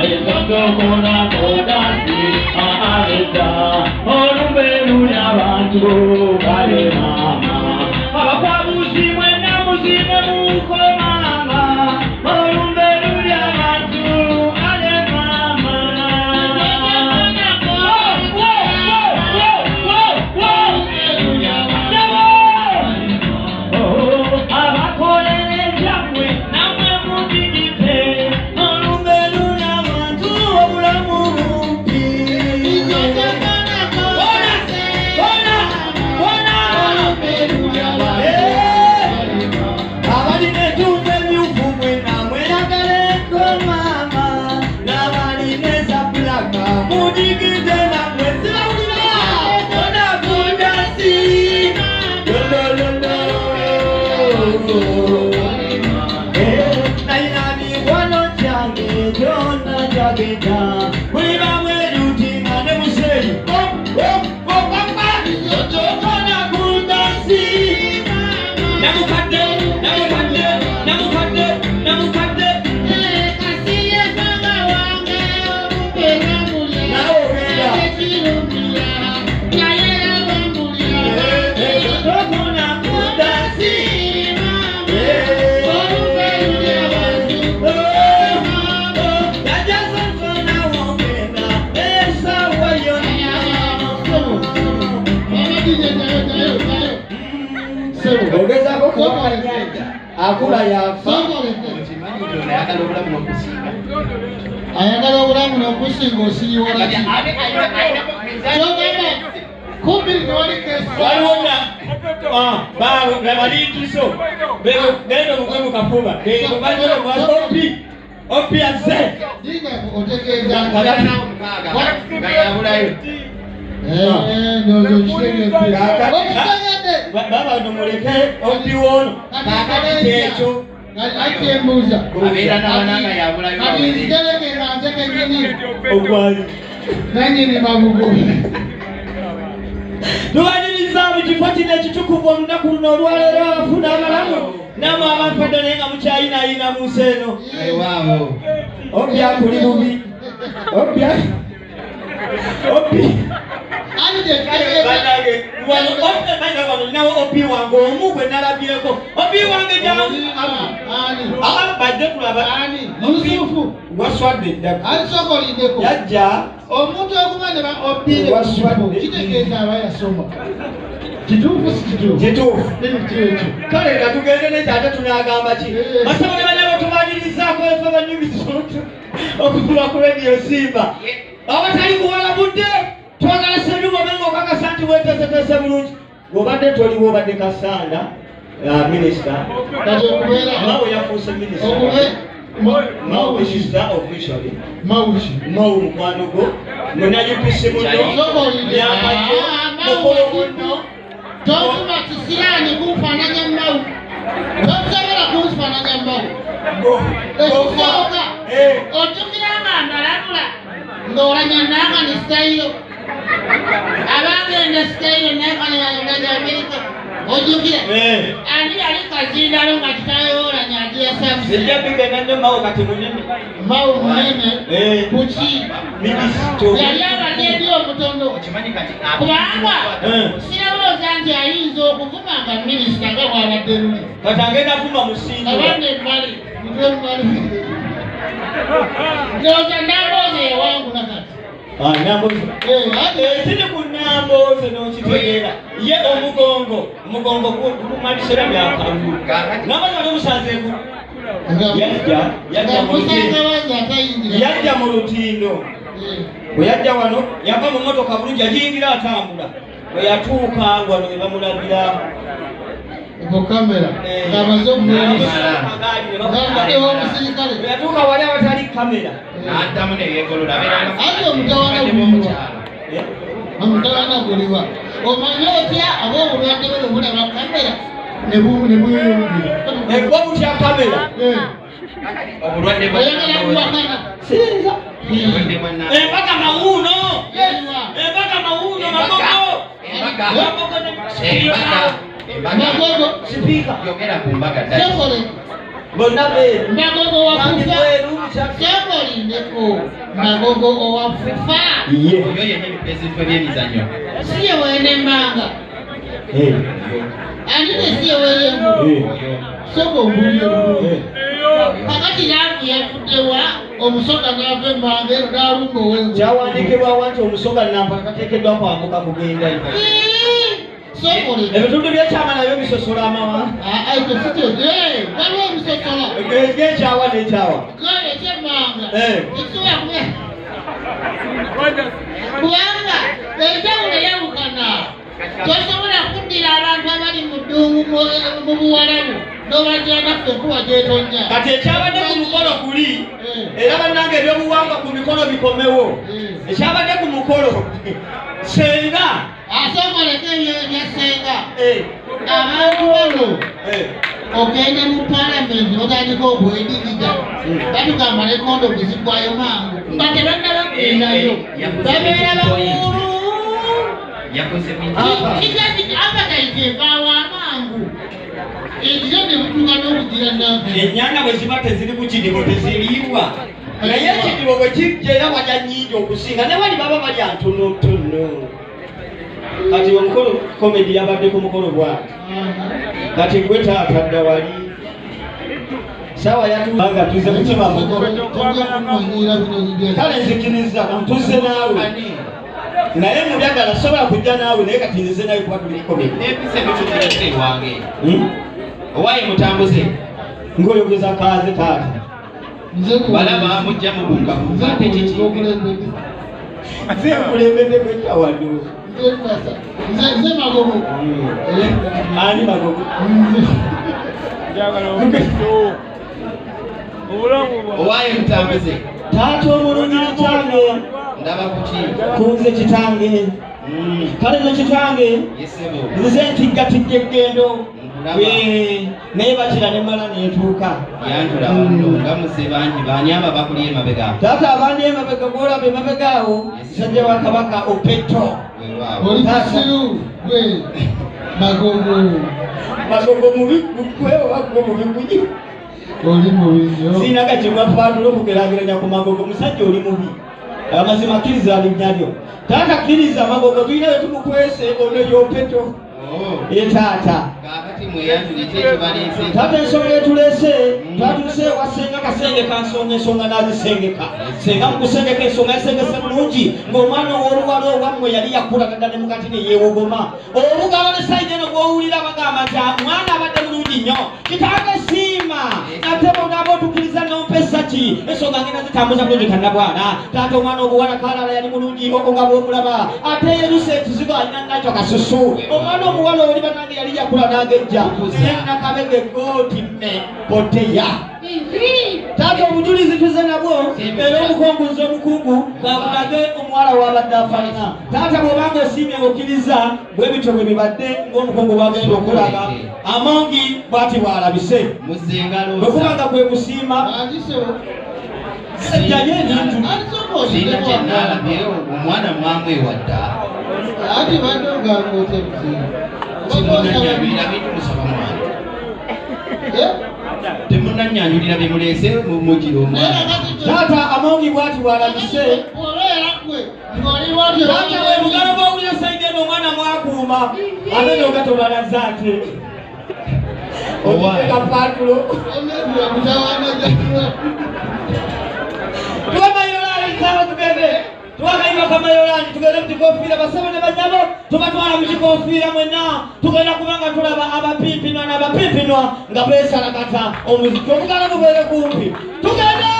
Bizonto kona kodasi aareta olumberu y'abantu kale mama abakwabuzi mwena muzime mukomanga olumberu y'abantu kale mama abakolere byamwe namwe mudigite olumberu y'abantu obulamu bumpi abalina etundu emyufu mwena mweyagaleko mama n'abalina ezabulaka mudigite namwe zibawulira bona kundasi nalina mikwano gyange gyonna gyagenda buli bamwe lutinga ne museyi otokona kundasi namukadde nawe ogenda otokona kundasi yajazozona wogenda esawa yonna ogezako kubakanyanja akula yafa ayagala obulamu n'okusinga osiriwalaki kumbi newali waliwona balingiso genda mugwe mukafuba opi azze baba nomuleke opi wono kakati kyekyo akyembuuza ogwali nanyini mabugo tubaniriza mu kifo kino ekitukuvu olunaku luno olwaleero abafuna abalamu namwe abafedde naye nga mukyayinaayina mu nsi eno obya kuli bubi obya nawo opi wange omu gwe nalabyeko opi wange badde kulaba waswadde eddaku yajja omuntu okumanya opire kitegeeza aba yasoma kituufu si kituufu kale nga tugende nekyate tunagamba ki masabale banyabo tumalirizaako efe banyumisoto okutula ku rediyo simba abatali kuwala budde twagala senyuma menga okakasa nti wetesetese bulungi obadde toliwo obadde kasanda minisita nawe yafuuse minisita Mau minister officially. Mau mukwano go. Muna yupisi muno. Nyamajo. Mokolo muno. Tokuma kisirani kumfananya Mau. Tokubera kumfananya Mau. Okusoka. Otukiranga ndalalula. Ngoranyandanga ni style. Abange ne style nekane ya America. Ojukire. Ani ali kazinda lo ngatayo oranyadie sabu. Sija pinga nande Mau kati munene. Mau munene. Kuchi. Minister. Yali abadedio mutondo. Okimanyi kati. Kubanga. Sirabo zanje ayinzo okuvumanga minister nga bwabadde luli. Kati agenda vuma musinga. Abande mbali. Mutembali. Ndoza namboze wangu nakati. Namboze. Tini ku namboze n'okitegeera. Ye omugongo kumalisira byakangu. Namboze n'omusanzeeku. Yajja mu lutindo. Bwe yajja wano yava mu mmotoka bulungi yajingira atambula. Bwe yatuuka wano ne bamulabira. Kamera. Amaze okumulabira. Bwe yatuuka wali awatali kamera. N'addamu ne yeegolola abeera ate omutawana guliwa. Omutawana guliwa. Omanyi otya ab'obulwadde bwe bulaba kamera ne buyingira. Bwe butya kamera. obulwadde oyagala kuwakana. Sinza. Empaka mawuno. Empaka mawuno magogo. Magogo. Sipika. Yogera ku mbaga ddala. Sekole. Bonna be. Magogo wakufa. Sekole. tugendeko Magogo owafufa. Ye. Oyo yennyini pulezidenti w'ebyemizannyo. Siye w'enemmanga. Andi ne siye w'engu. Oyo. Soko mbulire. Kakati laavu yavuddewa omusonga n'ava emmanga ero n'alumba ow'engu. Kyawandiikibwa wanti omusonga nampaka kateekeddwa kwambuka kugenda. Sokole. Ebitundu by'ekyama nabyo bisosola amawanga. Ekyo sikyo. Waliwo omusosola. Ekyawa n'ekyawa. Gale ekyemmanga. Ekisobola kubeera. Kubanga enjawulo eyawukana. Tosobola kuddira abantu abali mu ddungu mu buwalabu n'obajjana ffe enkuba gy'etonnya. Kati ekyabadde ku mukolo guli era bannange ebyobuwangwa ku mikono bikomewo. Ekyabadde ku mukolo senga asookoleko ebya senga. Abantu bano ogenda mu palamenti otandika obwedigida batugamba ne kondomu zigwayo mangu nga tebannaba kugendayo babeera bakulu. Yakoze bintu. Abakaite vaawo amangu. Ekyo ne butuuka n'okugira nange. Ennyanja bwe ziba teziri ku kidibo teziriibwa. Naye ekidibo bwe kijja era wajja nnyingi okusinga ne bali baba balya ntonotono. Kati omukolo komedi yabadde ku mukolo bwati. Kati gwe taata dda wali. Sawa yatubanga tuze mutima mukolo. Kale nzikiriza ntuze naawe. Naye mubyagala sobola kujja naawe naye kati nze nawe kuba tuli komedi. N'empisa ebitutuulese ewange. Owaaye mutambuze. Ng'oyogeza kaaze taata. Balaba mujja mubunga ku ate kiki. Nze nkulembedde gw'ekyawado. Nze Magogo. Ani Magogo? Owaaye mutambuze. Taata omulungi kitange. Ndaba kuki. Kunze kitange. Kale ne kitange. Yesebo. Nze ntiggatijja eggendo. Naye bakira ne mala neetuuka. Yantula wano nga muze bangi baanyamba bakuli emabega. Taata abandi emabega gw'olaba emabega awo musajja wa Kabaka Opeto. Oli musiru gwe Magogo. Magogo mubi gwe oba gwe mubi mugi. Oli mubi nnyo. Sina kachimwa paatulo okugeraageranya ku Magogo musajja oli mubi. Amazima kkiriza alinnya lyo. Taata kkiriza Magogo tulina bye tumukwese ono y'Opeto. Taata. Kaakati mweyanjulite ekibaleese. Taata ensonga etuleese twatuuse ewa Senga Kasenge kansonga ensonga n'azisengeka. Senga mu kusengeka ensonga yasengese bulungi ng'omwana ow'oluwala owammwe yali yakula gadda ne mukati ne yeewogoma. Obugalo ne sayidi eno gw'owulira bagamba nti mwana abadde bulungi nnyo. Kitange siima ate bonaaba otukkiriza n'ompesa ki ensonga ngenda zitambuza bulungi kannabwana. Taata omwana obuwala kalala yali mulungi nga bw'omulaba ate yeruse ekizibu alina nakyo kasusu. Omwana omuwala oli bannange yali yakula n'agejja nakabega egooti me poteya. Taata obujulizi tuze nabwo era omukonguzi omukungu gabulage omuwala w'abadde afaanana. Taata bw'obanga osiimye okkiriza bwe bityo bwe bibadde ng'omukungu bw'agenda okulaga amangi bw'ati bw'alabise bwe kubanga kwe kusiima sajjayo ebintu Sina kyenaalabye omwana mwamwewadda. Ati badde ogangote buzibu. Temunnannyanyulira bintu musaba mwana. Temunnannyanyulira bye muleese mugiro omwana. taata amangi bw'ati bw'alabise. Taata bwe bugalo bw'owulira sayidi eno omwana mwakuuma ate n'ogatobalaza ate oteeka paatulo tuwamayolani sawa tugende tuwakayima kamayolani tugende mu kikofiira basaba ne banyabo tubatwala mu kikofiira mwenna tugenda kubanga tulaba abapimpinwa n'abapimpinwa nga beesalakata omuziki obugalo bubeere kumpi tugende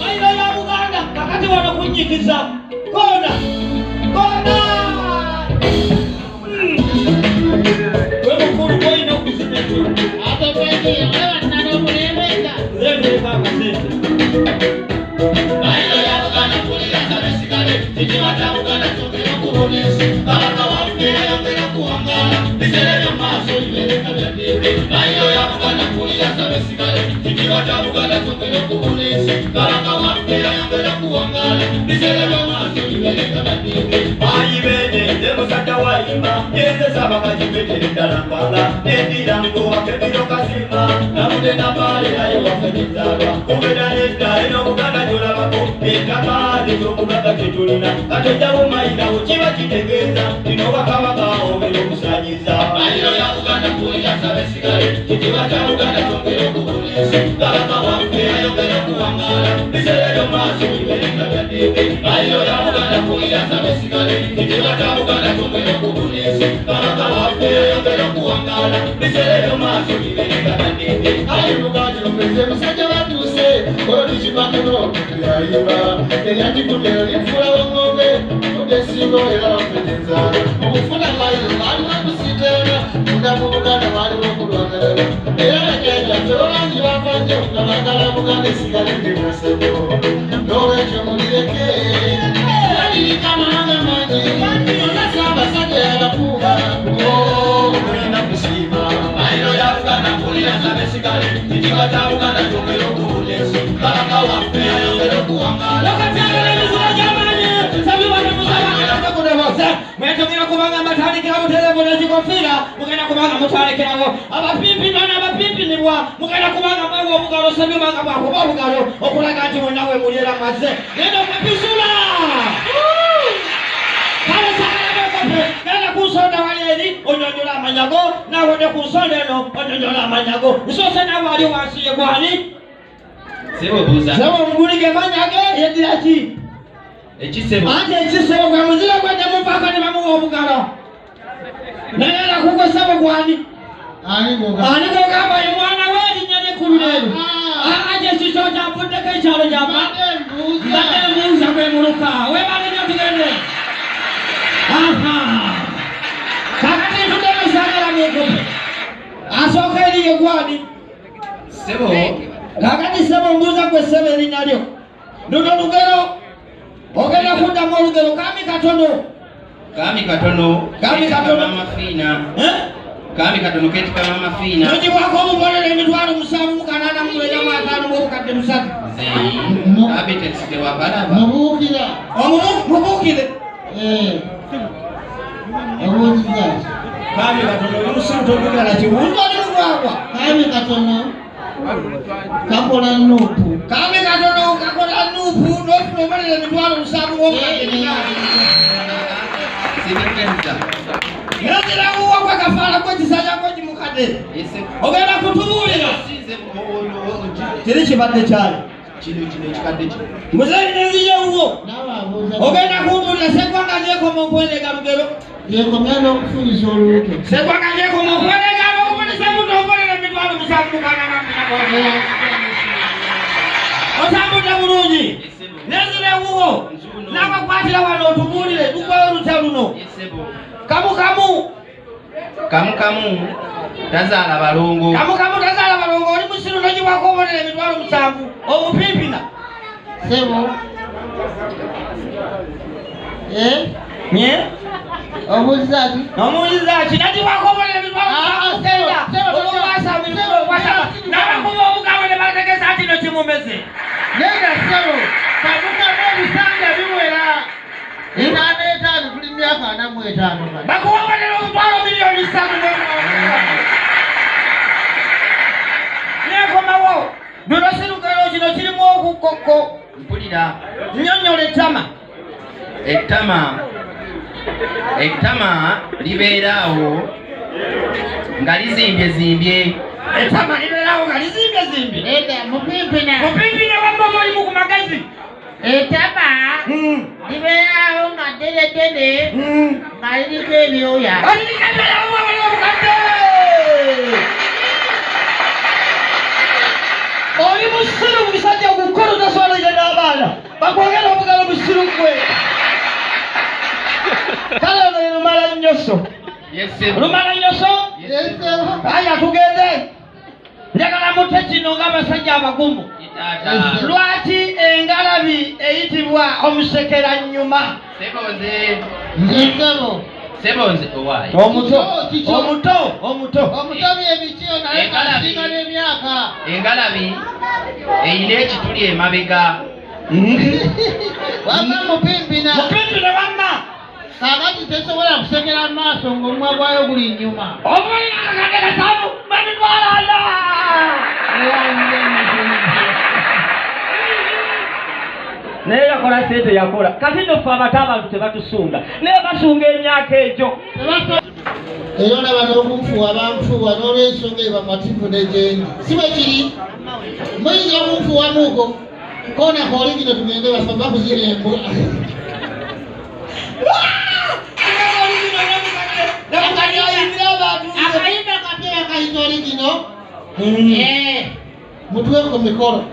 mayiro ya Buganda kakati wano kunnyikiza kona gwe mukulu gwolina okuzina ekyo zeeteeka akasente ayibene musajja wayima yendeza abakajibetere ddala mpanga endira ngowakebiro kasima namude namaale naye wafenizalwa kubera nedda eno Buganda gyolabako eky'okugamba kyetulina katojjawo mayirawo kiba kitegeeza lino bakabaka obera okusanyiza mayiro ya Buganda kuwulira sabe sigale kitiba kya Buganda kyongera okubuliisi kabaka waffe ayogera okuwangaala biseereyo maaso biberenga byaddiike mayiro ya Buganda kuwulira sabe sigale kitiba kya Buganda kyongera okubuliisi kabaka waffe ayogera okuwangaala biseereyo maaso biberenga byaddiike ayi Buganda lomeze musajja batuuse olukibakiro yayimba eryakikutero lyefula wongombe odesingo era wafetenza okufuna mayiro baaliwo okusiteera munda mu Buganda baaliwo okulwangalala era bajajafe olangi bavanje nga baagala Buganda esigale ngebyasebo n'olwekyo mulireke balirika amahanga mangi olasa abasajja yabakuuma mulina kusiima mayiro ya Buganda mpulira nsabe sigale kitiba kya Buganda kyongera okubuliisi kabaka waffe ayongera okuwangaala mwetogera kubanga matandikira buterevu n'ekikofiira mugenda kubanga mutwalekerawo abapimpinwa n'abapimpinibwa mugenda kubanga mwewa obugalo sebyobanga bwakuba obugalo okulaga nti mwennawe mulyera mazze genda okwepisula kale sakalabekope genda ku nsonda wali eri onyonyola amanyago nawodde ku nsonda eno onyonyola amanyago nsoose nawe ali wansi ye gwani sebo omugulige manyage yeddira ki ekisebo ate ekisebo gwe muzira gwedde muvaako ne bamuwa obugalo naye era kugwe sebo gwani ani gogamba ye mwana w'erinnya nekkulu leero aje kiso kyanvuddeko ekyalo gyama mbadde mbuuza gwe muluka webale nyo tugende kakati ntuddeyo saagala mwekope asooka eriye gwani sebo kakati sebo mbuuza gwe sebo erinnya lyo luno lugero ogenda kuddamu olugero kami katono ketikama amafiina nogibwako obubonero emitwalo 7,845 bwobukadde 3 mubuukire kami katono olimusimutogegala kiwundu oli lugwagwa kami katono kakola nuupu kami katono kakola nuupu nofuna obonero emitwalo 7 bwobukadde Nezirawo kwa kafala kwa kisanya kwa jimukade. Ogenda kutubuulira. Kiri kibadde kyali. Kino kikadde ki. Muzeyi neziye uwo. Ogenda kutubuulira sekwanga nyeko mukwenega lugero. Yekomya n'okufunisa olubuto. Sekwanga nyeko mukwenega okufunisa muto okolera emitwalo 7 mukanana mukagwa. Otambudde bulungi. Nezirawo. N'abakwatira wano otubuulire tukwayo olutya luno. Kamu tazaala balongo oli musiru nogibwako obonera emitwalo 7 omupimpina sebo omuwulizaki nagibwako obonera emitwalo 7 n'abakuba obugabo ne bategeza nti no kimumeze nega sebo kamukamu ebisanja biwera etaano tuli myaka 45 bakuwabonera omutwalo miliyoni 3 nekomawo luno sirugero kino kirimu okukoko mpulira nnyonnyola ettama libeeraawo nga lizimbye ettama libeeraawo nga lizimbye mupimpina wamma mulimu ku magezi ettama libeeraawo nga ddene nga liriko ebyoya oli musiru musajja gukolo tasobola n'abaana bakwogera obugalo musiru gwe kale ono lumala nnyoso aya tugende njagala mutte kino ng'abasajja abagumu lwaki engalabi eyitibwa omusekera nnyuma sebonze owaayi omuto byebikyo naye kasinga n'emyaka engalabi eyina ekituli emabega wamma mupimpina wamma kakati tesobola kusekera maaso ng'omumwa gwayo guli nnyuma obulina akagere sabu bamitwalala naye yakola sente yakola kati nno ffe abato abantu tebatusunga naye basunga emyaka egyo era olaba n'okunfuwa banfuwa n'olwensonga ebamativu negyendi si bwe kiri muyinza okunfuwamuuko kona kooli gino tugende bakuzira embwa akayimba kapera kayita oli gino mutuweko mikolo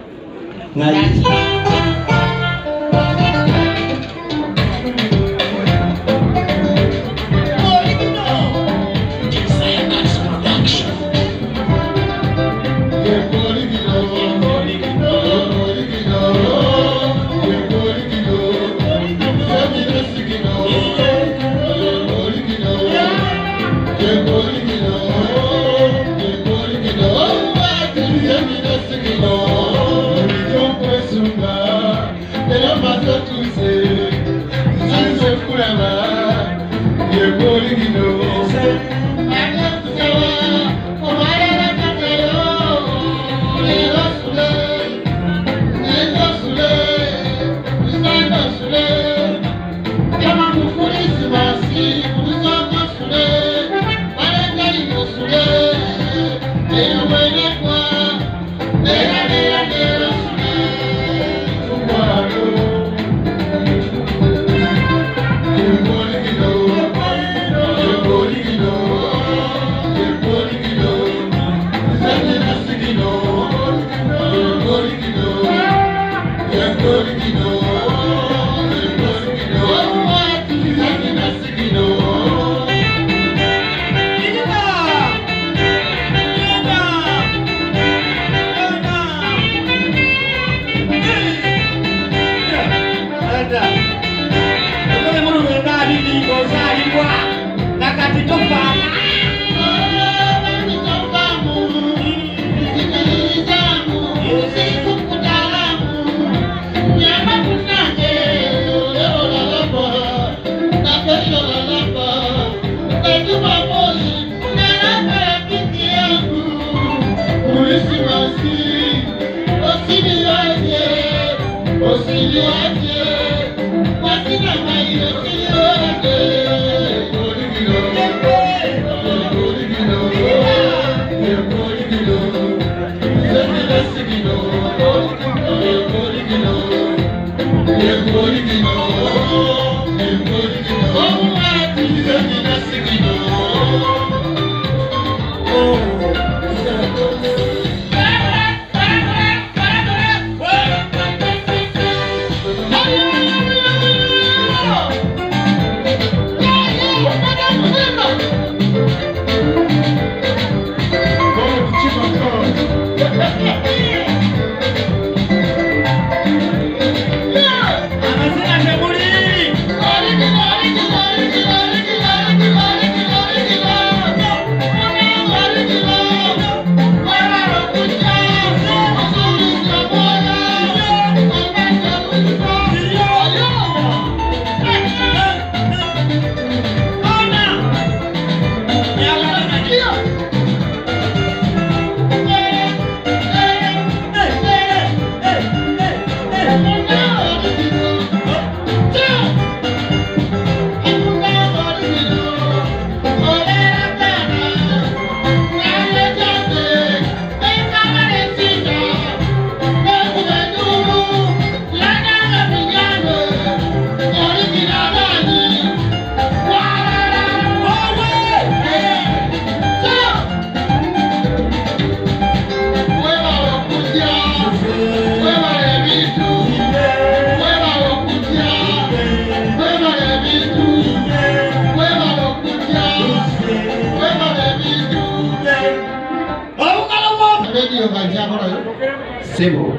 Sebo.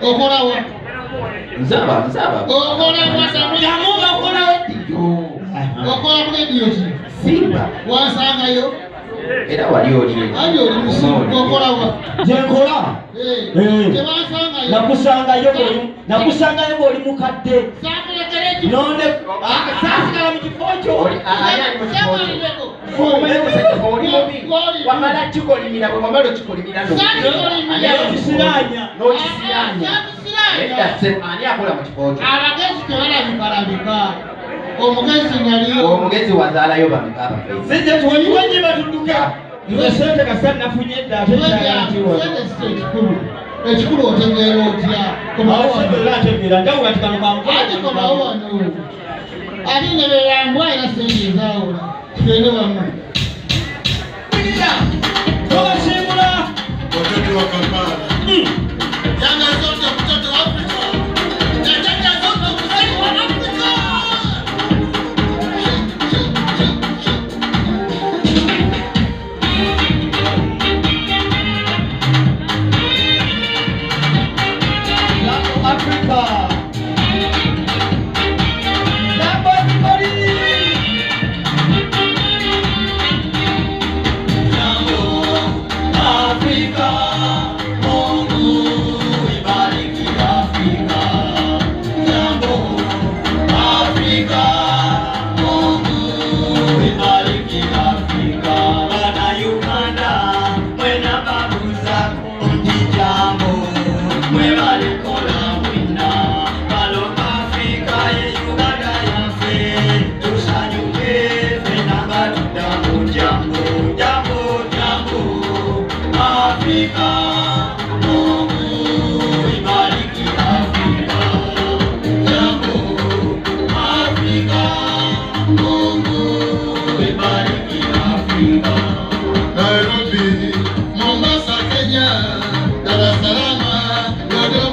Okorawa. Zaba. Okorawa samuya. Okora radio. Simba. Wasanga yo. Era wali oli. Ani oli musimu okolawa. Jenkola. Nakusangayo bw'oli mukadde. Nonde saasigala mu kifo kyo. Wamala kikolimira bwe wamala okikolimira n'okisiraanya. Ani akola mu kifo kyo? Abagezi tebalabika. Omugezi wazaalayo bameka abafeesi. Sijja tuwenyiwenyi batudduka. Nze sente kasita nafunye edda ate ekikulu otegeera otya njawula ati kano kamukola ate komawo wano ate ne beyambwa era sente ezaawula tugende wamu tobasiimula watoto wa Kampala. Yanga zote mtoto wa Afrika. Nataka zote mtoto wa Afrika. Nairobi, Mombasa, Kenya, Dar es Salaam, Dodoma.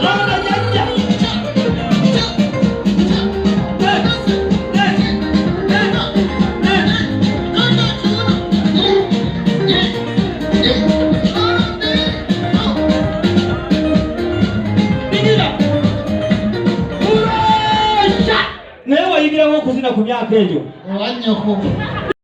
Bana jajja. Naye wayigirawo okuzina ku myaka egyo. Ewanyoko.